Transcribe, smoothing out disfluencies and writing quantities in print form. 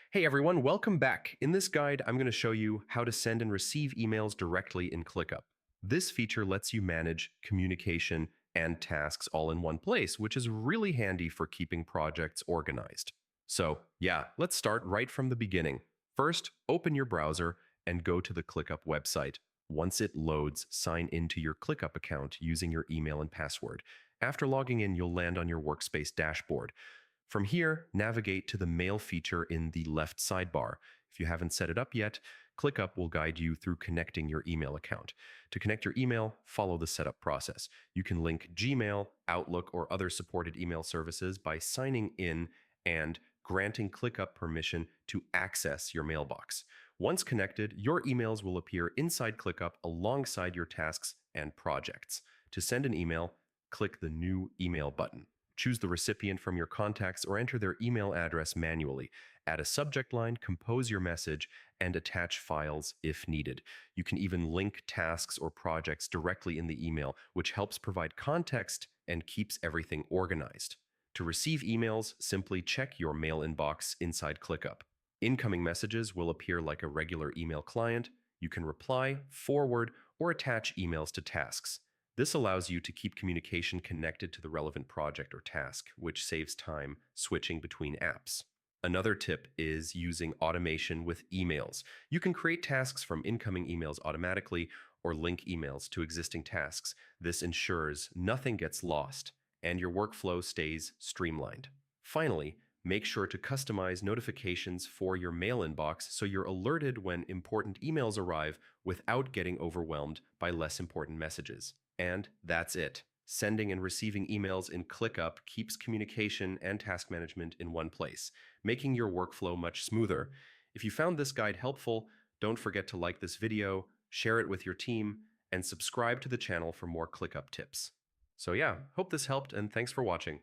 Hey everyone, welcome back. In this guide, I'm going to show you how to send and receive emails directly in Clickup. This feature lets you manage communication and tasks all in one place, which is really handy for keeping projects organized. So, yeah, let's start right from the beginning. First, open your browser and go to the Clickup website. Once it loads, sign into your Clickup account using your email and password. After logging in, you'll land on your workspace dashboard. From here, navigate to the Mail feature in the left sidebar. If you haven't set it up yet, ClickUp will guide you through connecting your email account. To connect your email, follow the setup process. You can link Gmail, Outlook, or other supported email services by signing in and granting ClickUp permission to access your mailbox. Once connected, your emails will appear inside ClickUp alongside your tasks and projects. To send an email, click the New Email button. Choose the recipient from your contacts or enter their email address manually. Add a subject line, compose your message, and attach files if needed. You can even link tasks or projects directly in the email, which helps provide context and keeps everything organized. To receive emails, simply check your mail inbox inside ClickUp. Incoming messages will appear like a regular email client. You can reply, forward, or attach emails to tasks. This allows you to keep communication connected to the relevant project or task, which saves time switching between apps. Another tip is using automation with emails. You can create tasks from incoming emails automatically or link emails to existing tasks. This ensures nothing gets lost and your workflow stays streamlined. Finally, make sure to customize notifications for your mail inbox so you're alerted when important emails arrive without getting overwhelmed by less important messages. And that's it. Sending and receiving emails in ClickUp keeps communication and task management in one place, making your workflow much smoother. If you found this guide helpful, don't forget to like this video, share it with your team, and subscribe to the channel for more ClickUp tips. So yeah, hope this helped and thanks for watching.